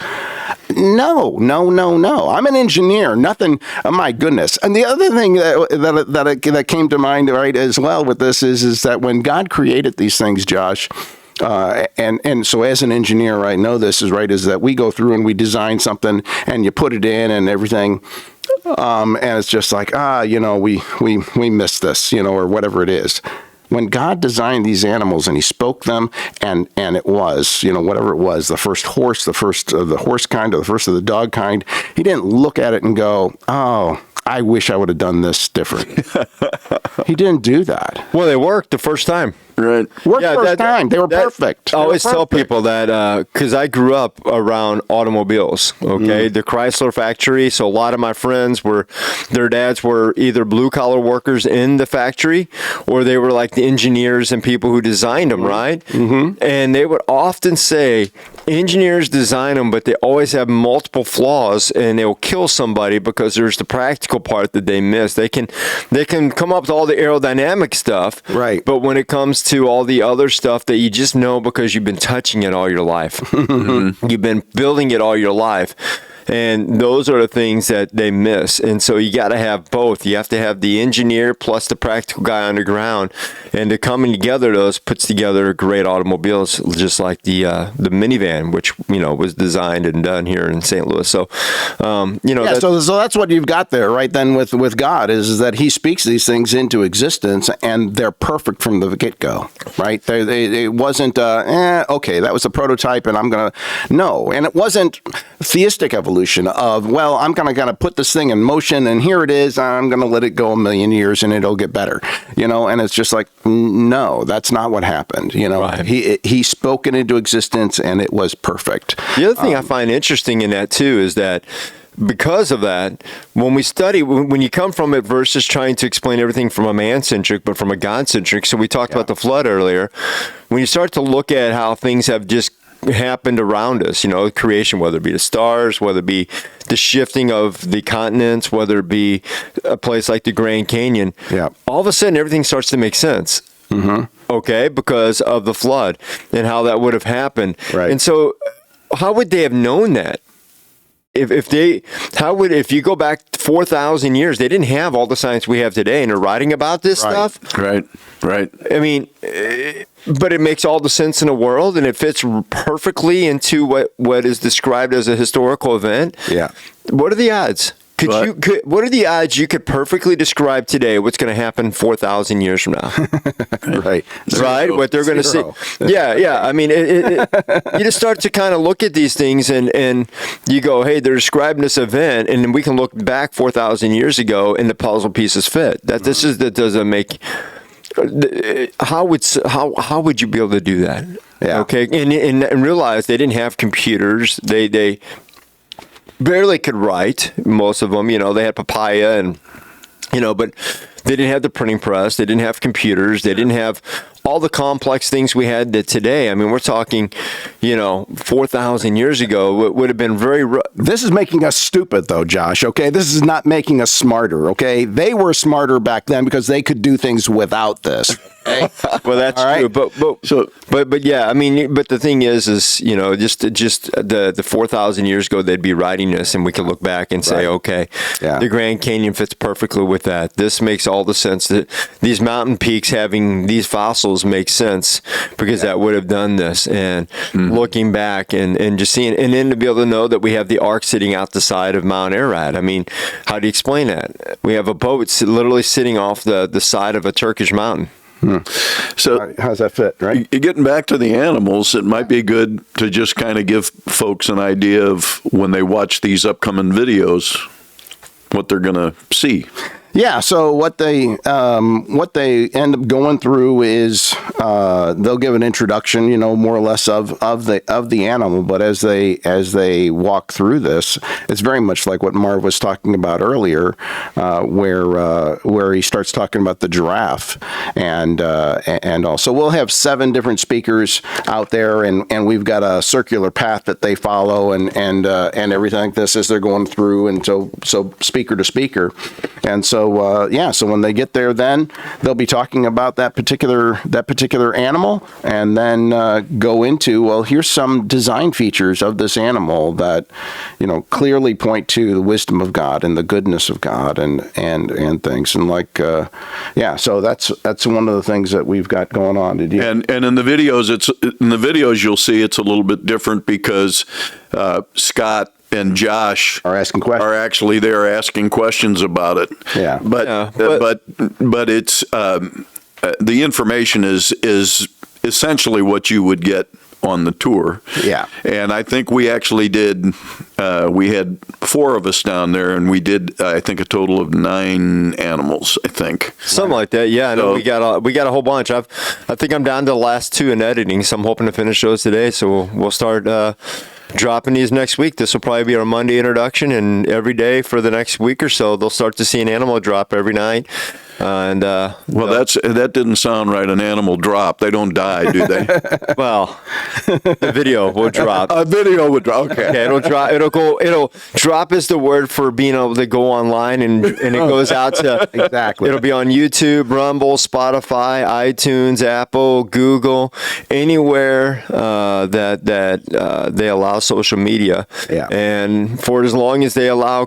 No. I'm an engineer. Nothing. Oh, my goodness. And the other thing that came to mind, right, as well with this is that when God created these things, Josh. And so as an engineer, I know this is right, is that we go through and we design something and you put it in and everything. And it's just like, we missed this, or whatever it is. When God designed these animals and he spoke them and it was, whatever it was, the first horse, the first of the horse kind or the first of the dog kind, he didn't look at it and go, oh, I wish I would have done this different. He didn't do that. Well, they worked the first time. Right. First time. They were perfect. I always tell people that because I grew up around automobiles, okay? The Chrysler factory. So a lot of my friends their dads were either blue collar workers in the factory or they were like the engineers and people who designed them, right? Mm-hmm. And they would often say, engineers design them, but they always have multiple flaws and they'll kill somebody because there's the practical part that they miss. They can come up with all the aerodynamic stuff, right? But when it comes to all the other stuff that you just know because you've been touching it all your life, you've been building it all your life. And those are the things that they miss. And so you got to have both. You have to have the engineer plus the practical guy on the ground. And the coming together, those puts together great automobiles, just like the minivan, which, was designed and done here in St. Louis. So, so that's what you've got there, right? Then with God is that he speaks these things into existence and they're perfect from the get-go, right? It wasn't, okay, that was a prototype and I'm going to, no. And it wasn't theistic evolution of, well, I'm going to put this thing in motion and here it is. I'm going to let it go a million years and it'll get better, and it's just like, no, that's not what happened. Right. He spoke it into existence and it was perfect. The other thing I find interesting in that too is that because of that, when we study, when you come from it versus trying to explain everything from a man-centric, but from a God-centric, so we talked about the flood earlier, when you start to look at how things have just happened around us, creation, whether it be the stars, whether it be the shifting of the continents, whether it be a place like the Grand Canyon, all of a sudden everything starts to make sense. Mm-hmm. Okay, because of the flood and how that would have happened. Right. And so how would they have known that? If you go back 4,000 years, they didn't have all the science we have today, and they're writing about this stuff. Right. I mean, but it makes all the sense in the world, and it fits perfectly into what is described as a historical event. Yeah. What are the odds? What are the odds you could perfectly describe today what's going to happen 4,000 years from now? Right. Right? What they're going to see. Yeah. I mean, you just start to kind of look at these things and you go, hey, they're describing this event, and then we can look back 4,000 years ago and the puzzle pieces fit. That doesn't make. How would you be able to do that? Yeah. Okay. And realize they didn't have computers. They barely could write, most of them. They had papaya and, but they didn't have the printing press. They didn't have computers. They didn't have all the complex things we had today. I mean, we're talking, 4,000 years ago, it would have been very. This is making us stupid, though, Josh. Okay, this is not making us smarter. Okay, they were smarter back then because they could do things without this. Okay? Well, that's true. But yeah, I mean, but the thing is just the 4,000 years ago, they'd be writing this, and we could look back and say, okay, the Grand Canyon fits perfectly with that. This makes all the sense that these mountain peaks having these fossils make sense because that would have done this. And looking back and just seeing, and then to be able to know that we have the ark sitting out the side of Mount Ararat. I mean, how do you explain that? We have a boat literally sitting off the side of a Turkish mountain. So how does that fit, right? Getting back to the animals, it might be good to just kind of give folks an idea of when they watch these upcoming videos, what they're going to see. Yeah, so what they end up going through is they'll give an introduction, more or less of the animal. But as they walk through this, it's very much like what Marv was talking about earlier, where he starts talking about the giraffe and all. So we'll have 7 different speakers out there, and we've got a circular path that they follow and everything like this as they're going through, and so speaker to speaker, and so when they get there, then they'll be talking about that particular animal, and then go into, well, here's some design features of this animal that clearly point to the wisdom of God and the goodness of God and things, and so that's one of the things that we've got going on. Did you? And in the videos you'll see it's a little bit different because Scott and Josh are actually there asking questions about it. Yeah. But it's the information is essentially what you would get on the tour. Yeah. And I think we actually did. We had 4 of us down there, and we did I think a total of 9 animals. I think something like that. Yeah. No, we got a whole bunch. I think I'm down to the last 2 in editing, so I'm hoping to finish those today. So we'll start dropping these next week. This will probably be our Monday introduction, and every day for the next week or so, they'll start to see an animal drop every night. That didn't sound right. An animal drop. They don't die, do they? Well, the video will drop. A video would drop. Okay. It'll drop. It'll drop is the word for being able to go online, and it goes out to exactly. It'll be on YouTube, Rumble, Spotify, iTunes, Apple, Google, anywhere that they allow social media. Yeah. And for as long as they allow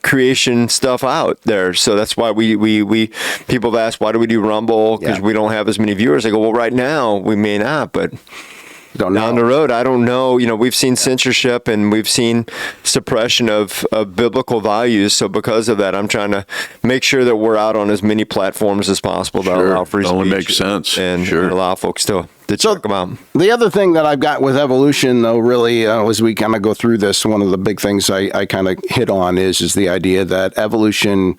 creation stuff out there, so that's why we people have asked, why do we do Rumble? Because we don't have as many viewers. I go, well, right now we may not, but down the road, I don't know. We've seen censorship and we've seen suppression of biblical values. So because of that, I'm trying to make sure that we're out on as many platforms as possible that allow free speech. Only makes sense. And allow folks to check them out. The other thing that I've got with evolution, though, really, as we kind of go through this, one of the big things I kind of hit on is the idea that evolution,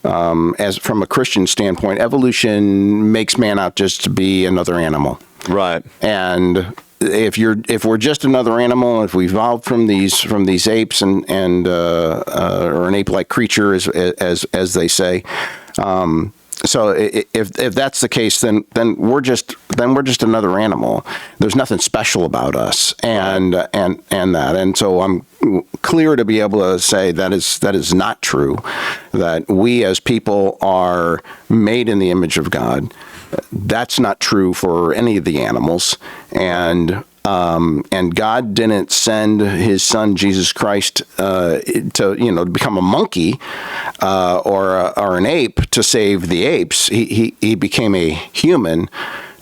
as from a Christian standpoint, evolution makes man out just to be another animal. Right. And if we're just another animal, if we evolved from these apes and or an ape-like creature, as they say. So if that's the case, then we're just another animal. There's nothing special about us, and so I'm clear to be able to say that is not true. That we as people are made in the image of God. That's not true for any of the animals, and And God didn't send his son, Jesus Christ, to become a monkey or an ape to save the apes. He became a human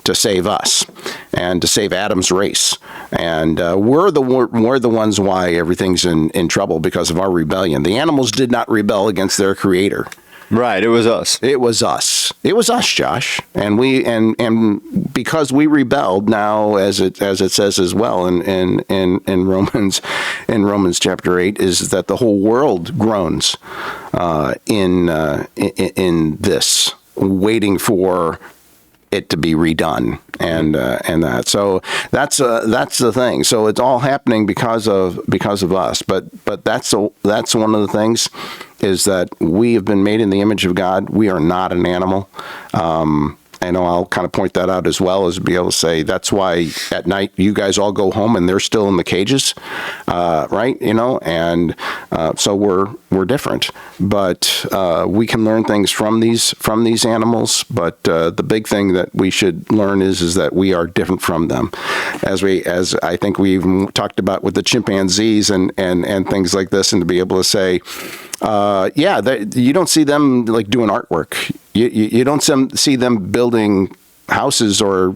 to save us and to save Adam's race. And we're the ones why everything's in trouble because of our rebellion. The animals did not rebel against their creator. Right, it was us. It was us. It was us, Josh. And we and because we rebelled, now as it says as well in Romans chapter 8, is that the whole world groans in this, waiting for it to be redone and that. So that's the thing. So it's all happening because of us. But that's one of the things, is that we have been made in the image of God. We are not an animal. I know I'll kind of point that out as well, as be able to say that's why at night you guys all go home and they're still in the cages, right? And so we're different, but we can learn things from these animals. But the big thing that we should learn is that we are different from them, as I think we even talked about with the chimpanzees and things like this, and to be able to say, you don't see them like doing artwork. You don't see them building houses or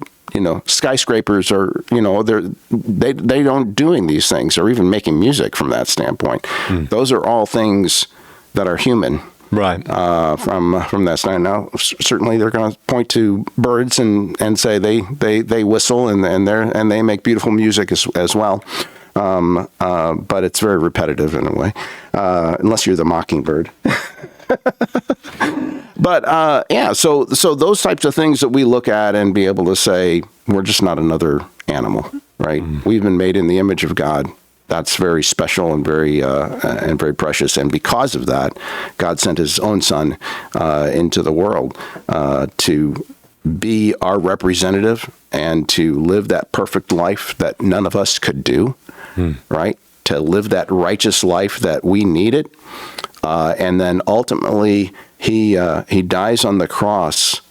skyscrapers, or they don't doing these things or even making music from that standpoint. Those are all things that are human. Right. From that standpoint. Now, certainly they're going to point to birds and say they whistle and they make beautiful music as well. But it's very repetitive in a way, unless you're the mockingbird. But so those types of things that we look at and be able to say, we're just not another animal, right? We've been made in the image of God. That's very special and very precious. And because of that, God sent his own son into the world to be our representative and to live that perfect life that none of us could do, right? To live that righteous life that we needed. And then ultimately, he dies on the cross,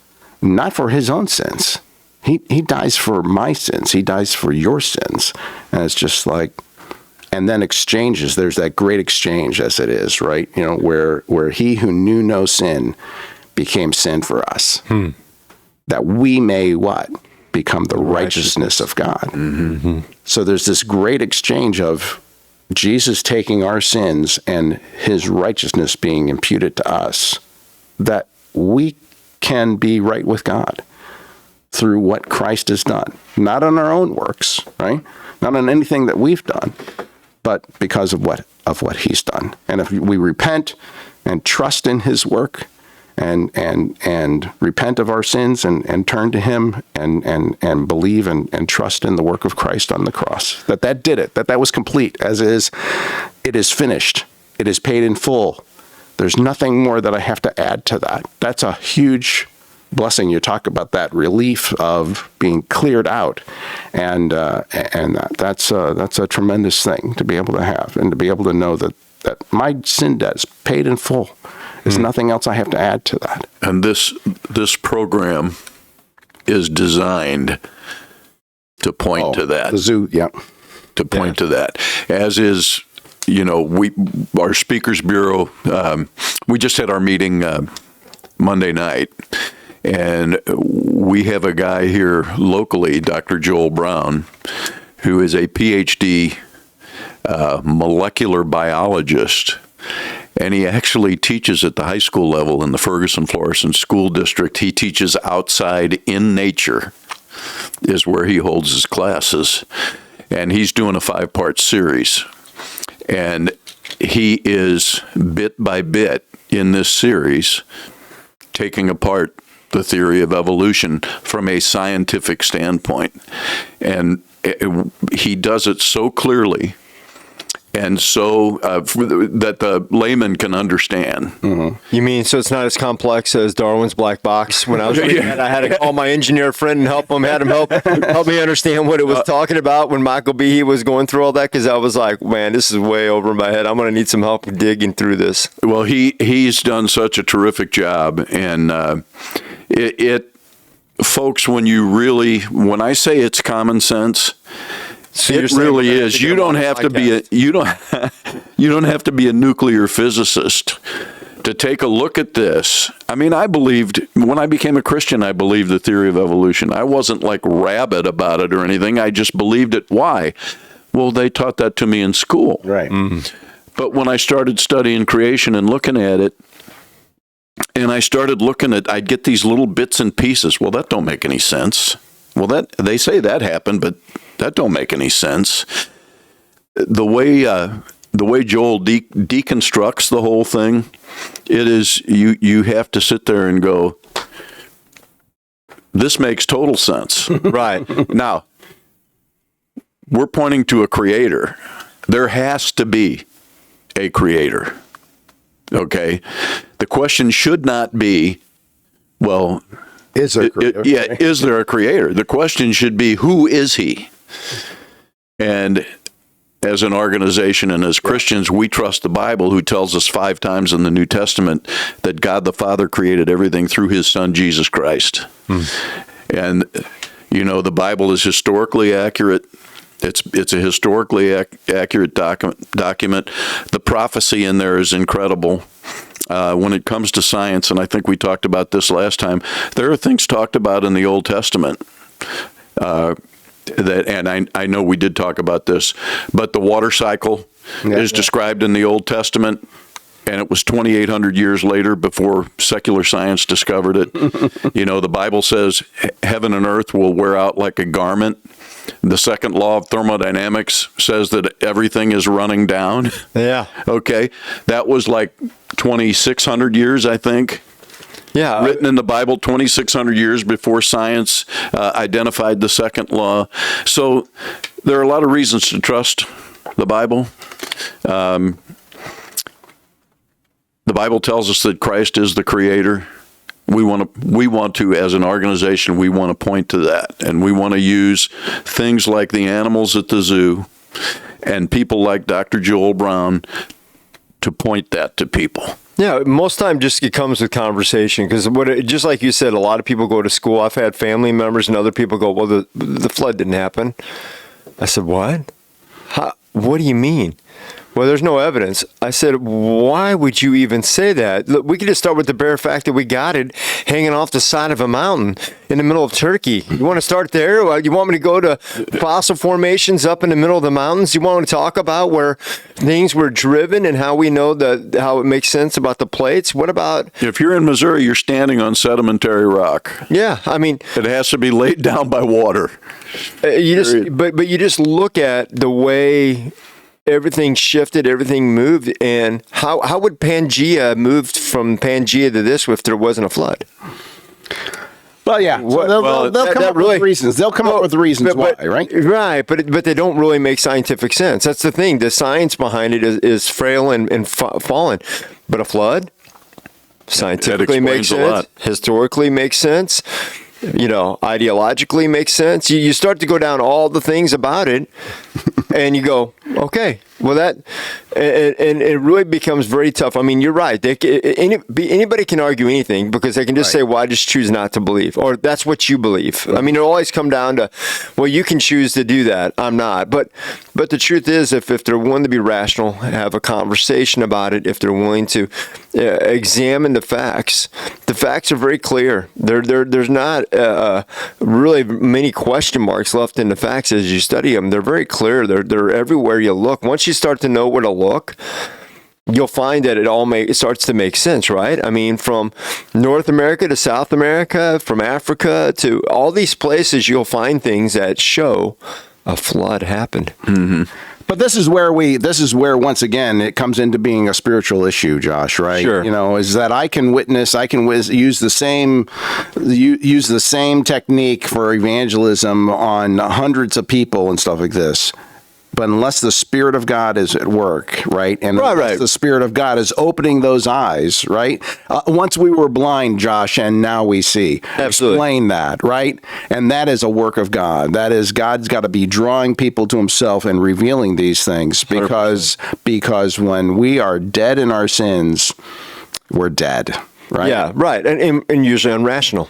not for his own sins. He dies for my sins. He dies for your sins. And it's just like, and then exchanges. There's that great exchange, as it is, right? Where he who knew no sin became sin for us, that we may what? Become the righteousness of God. Mm-hmm. So there's this great exchange of Jesus taking our sins and his righteousness being imputed to us, that we can be right with God through what Christ has done. Not on our own works, right? Not on anything that we've done, but because of what he's done. And if we repent and trust in his work and repent of our sins and turn to him and believe and trust in the work of Christ on the cross, that did it, that was complete, as is, it is finished. It is paid in full. There's nothing more that I have to add to that. That's a huge blessing. You talk about that relief of being cleared out, and that's a tremendous thing to be able to have, and to be able to know that my sin debt is paid in full. There's nothing else I have to add to that. And this program is designed to point to that. The zoo, yeah. To point to that. As is, our Speakers Bureau, we just had our meeting Monday night, and we have a guy here locally, Dr. Joel Brown, who is a PhD molecular biologist. And he actually teaches at the high school level in the Ferguson-Florissant School District. He teaches outside in nature, is where he holds his classes. And he's doing a 5-part series. And he is, bit by bit, in this series, taking apart the theory of evolution from a scientific standpoint. And he does it so clearly, and so that the layman can understand. Mm-hmm. You mean, so it's not as complex as Darwin's black box? When I was reading that, I had to call my engineer friend and help me understand what it was talking about when Michael B. was going through all that, because I was like, man, this is way over my head. I'm going to need some help digging through this. Well, he's done such a terrific job, and folks, when I say it's common sense, So It really is. You don't have to be you don't have to be a nuclear physicist to take a look at this. I mean, I believed when I became a Christian, I believed the theory of evolution. I wasn't like rabid about it or anything. I just believed it. Why? Well, they taught that to me in school. Right. But when I started studying creation and looking at it, and I started looking at, I'd get these little bits and pieces. Well, that don't make any sense. Well, that they say that happened, but that don't make any sense. The way Joel deconstructs the whole thing, it is you have to sit there and go, this makes total sense. Right. Now, we're pointing to a creator. There has to be a creator. Okay? The question should not be, well, Is there a creator? is there a creator? The question should be, who is he? And as an organization and as Christians, we trust the Bible, who tells us 5 times in the New Testament that God the Father created everything through his Son, Jesus Christ. And, the Bible is historically accurate. It's a historically accurate document. The prophecy in there is incredible. When it comes to science, and I think we talked about this last time, there are things talked about in the Old Testament and I know we did talk about this, but the water cycle is described in the Old Testament, and it was 2,800 years later before secular science discovered it. The Bible says heaven and earth will wear out like a garment. The second law of thermodynamics says that everything is running down. Yeah. Okay. That was like 2,600 years, I think. Yeah. Written in the Bible 2,600 years before science identified the second law. So there are a lot of reasons to trust the Bible. The Bible tells us that Christ is the creator. We want to, as an organization, we want to point to that. And we want to use things like the animals at the zoo and people like Dr. Joel Brown to point that to people. Yeah, most time it comes with conversation, because just like you said, a lot of people go to school. I've had family members and other people go, well, the flood didn't happen. I said, what? What do you mean? Well, there's no evidence. I said, why would you even say that? Look, we could just start with the bare fact that we got it hanging off the side of a mountain in the middle of Turkey. You want to start there? You want me to go to fossil formations up in the middle of the mountains? You want me to talk about where things were driven and how we know how it makes sense about the plates? What about... If you're in Missouri, you're standing on sedimentary rock. Yeah, I mean... It has to be laid down by water. But you just look at the way... everything shifted, everything moved, and how would Pangea move from Pangea to this if there wasn't a flood? Well, yeah. So they'll come up with reasons. They'll come up with reasons why, right? Right, but they don't really make scientific sense. That's the thing. The science behind it is frail and fallen. But a flood scientifically makes sense. Historically makes sense. Ideologically makes sense. You start to go down all the things about it, and you go, okay, well and it really becomes very tough. I mean, you're right. Anybody can argue anything, because they can just say, well, I just choose not to believe, or that's what you believe. I mean, it'll always come down to, well, you can choose to do that. I'm not. But the truth is, if they're willing to be rational, have a conversation about it, if they're willing to examine the facts are very clear. There's not really many question marks left in the facts as you study them. They're very clear. They're everywhere you look. Once you start to know where to look, you'll find that it starts to make sense, right? I mean, from North America to South America, from Africa to all these places, you'll find things that show a flood happened. Mm-hmm. But this is where once again it comes into being a spiritual issue, Josh. Right? Sure. Is that I can use the same technique for evangelism on hundreds of people and stuff like this. But unless the Spirit of God is at work, right? And unless the Spirit of God is opening those eyes, right? Once we were blind, Josh, and now we see. Absolutely. Explain that, right? And that is a work of God. That is, God's got to be drawing people to himself and revealing these things, because when we are dead in our sins, we're dead, right? Yeah, right. And usually unrational.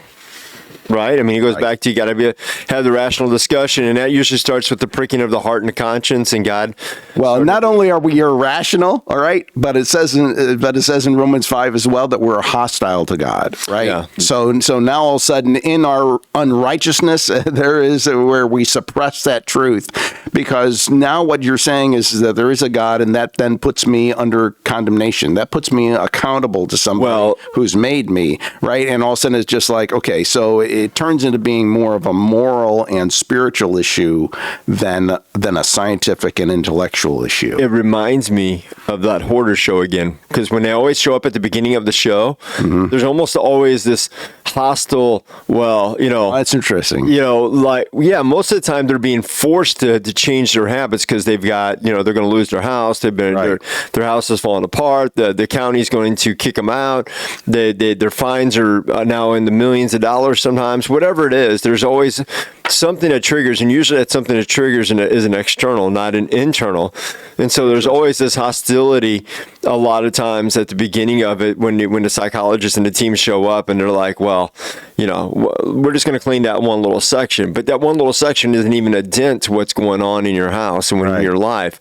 right? I mean, he goes back to you got to have the rational discussion, and that usually starts with the pricking of the heart and the conscience and God. Well, not only are we irrational, all right, but it says in Romans 5 as well that we're hostile to God, right? Yeah. So now all of a sudden in our unrighteousness, there is where we suppress that truth, because now what you're saying is that there is a God, and that then puts me under condemnation. That puts me accountable to somebody who's made me, right? And all of a sudden it's just like, okay, so it turns into being more of a moral and spiritual issue than a scientific and intellectual issue. It reminds me of that Hoarder show again, because when they always show up at the beginning of the show, there's almost always this hostile, that's interesting. Most of the time they're being forced to change their habits because they've got, they're going to lose their house. They've been, their house is falling apart. The county's going to kick them out. Their fines are now in the millions of dollars sometimes. Whatever it is, there's always something that triggers, and usually that something that triggers is an external, not an internal. And so there's always this hostility a lot of times at the beginning of it when the psychologists and the team show up and they're like, well, we're just going to clean that one little section. But that one little section isn't even a dent to what's going on in your house and in your life.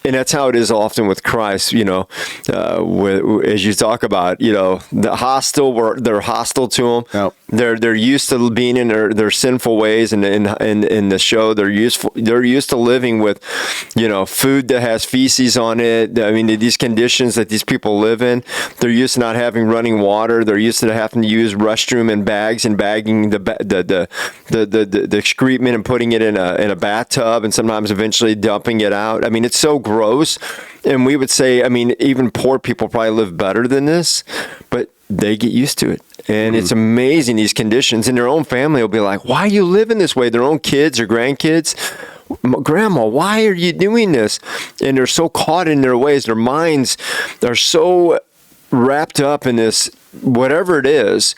And that's how it is often with Christ, as you talk about, the hostile, they're hostile to him. Yep. They're used to being in their sinful ways, and in the show, they're used to living with, food that has feces on it. I mean, these conditions that these people live in, they're used to not having running water. They're used to having to use restroom in bags and bagging the excrement and putting it in a bathtub, and sometimes eventually dumping it out. I mean, it's so gross. And we would say, even poor people probably live better than this, but they get used to it. And it's amazing, these conditions. And their own family will be like, why are you living this way? Their own kids or grandkids, Grandma, why are you doing this? And they're so caught in their ways. Their minds are so wrapped up in this, whatever it is,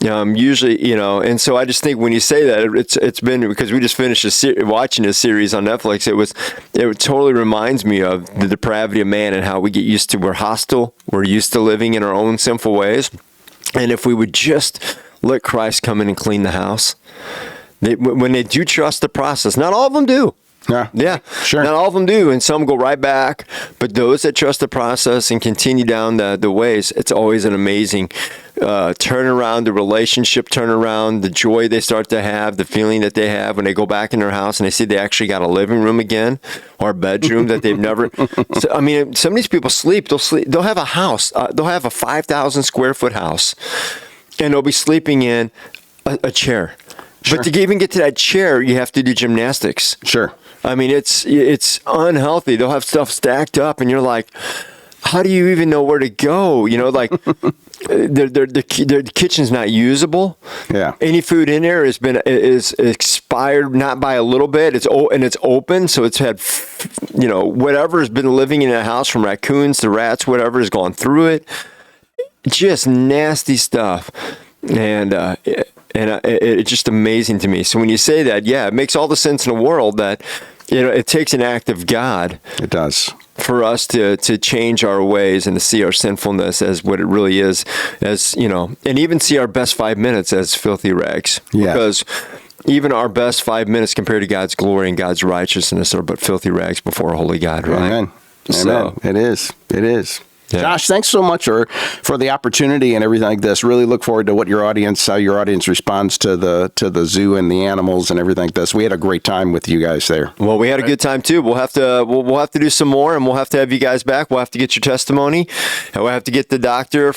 usually, and so I just think when you say that, it's been because we just finished watching a series on Netflix. It totally reminds me of the depravity of man and how we get used to, we're hostile, we're used to living in our own sinful ways. And if we would just let Christ come in and clean the house, when they do trust the process, not all of them do. Yeah, sure. Not all of them do, and some go right back. But those that trust the process and continue down the ways, it's always an amazing turnaround, the relationship turnaround, the joy they start to have, the feeling that they have when they go back in their house and they see they actually got a living room again or a bedroom that they've never. Some of these people sleep. They'll have a house. They'll have a 5,000 square foot house, and they'll be sleeping in a chair. Sure. But to even get to that chair, you have to do gymnastics. Sure. It's unhealthy. They'll have stuff stacked up, and you're like, how do you even know where to go? The kitchen's not usable. Yeah. Any food in there is expired, not by a little bit. It's open, so it's had, whatever has been living in the house, from raccoons to rats, whatever has gone through it. Just nasty stuff, and it's just amazing to me. So when you say that, it makes all the sense in the world that, it takes an act of God. It does. For us to change our ways and to see our sinfulness as what it really is, and even see our best 5 minutes as filthy rags. Yeah. Because even our best 5 minutes compared to God's glory and God's righteousness are but filthy rags before a holy God, right? Amen. So, It is. Yeah. Josh, thanks so much for the opportunity and everything like this. Really look forward to how your audience responds to the zoo and the animals and everything like this. We had a great time with you guys there. Well, we had a good time too. We'll have to do some more, and we'll have to have you guys back. We'll have to get your testimony, and we'll have to get the doctor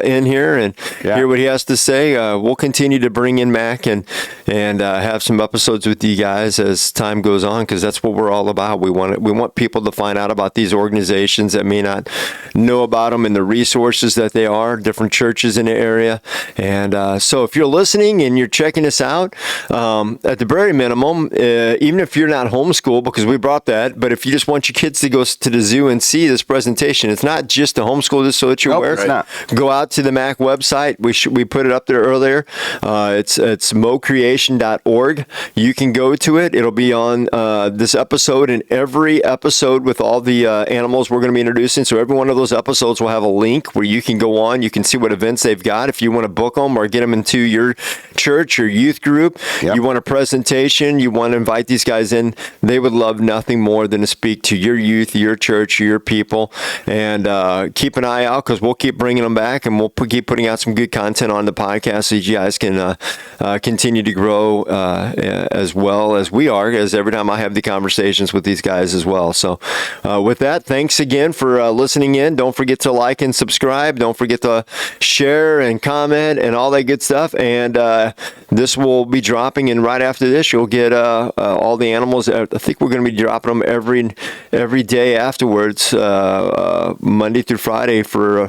in here and hear what he has to say. We'll continue to bring in Mac and have some episodes with you guys as time goes on, because that's what we're all about. We want people to find out about these organizations that may not know about them and the resources that they are, different churches in the area. And so if you're listening and you're checking us out, at the very minimum, even if you're not homeschooled, because we brought that, but if you just want your kids to go to the zoo and see this presentation, it's not just a homeschool, just so that you're aware. It's not. Go out to the M.A.C website. We put it up there earlier. It's mocreation.org. You can go to it. It'll be on this episode and every episode with all the animals we're going to be introducing. So every one of those episodes episodes will have a link where you can go on. You can see what events they've got. If you want to book them or get them into your church or youth group, you want a presentation, you want to invite these guys in, they would love nothing more than to speak to your youth, your church, your people. And keep an eye out because we'll keep bringing them back, and we'll keep putting out some good content on the podcast so you guys can continue to grow as well as we are, as every time I have the conversations with these guys as well. So with that, thanks again for listening in. Don't forget to like and subscribe. Don't forget to share and comment and all that good stuff. And this will be dropping, and right after this, you'll get all the animals. I think we're going to be dropping them every day afterwards, Monday through Friday for,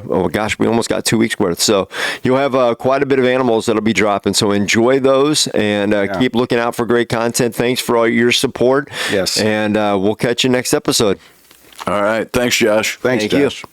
we almost got 2 weeks worth. So you'll have quite a bit of animals that'll be dropping. So enjoy those, and keep looking out for great content. Thanks for all your support. Yes. And we'll catch you next episode. All right. Thanks, Josh. Thanks, Thank you. Josh.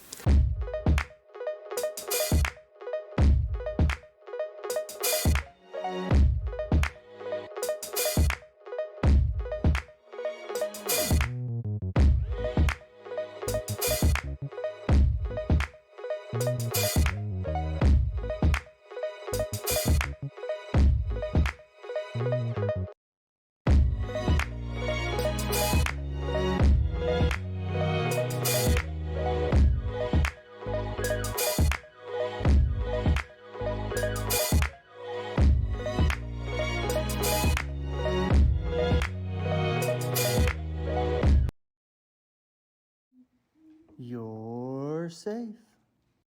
You're safe.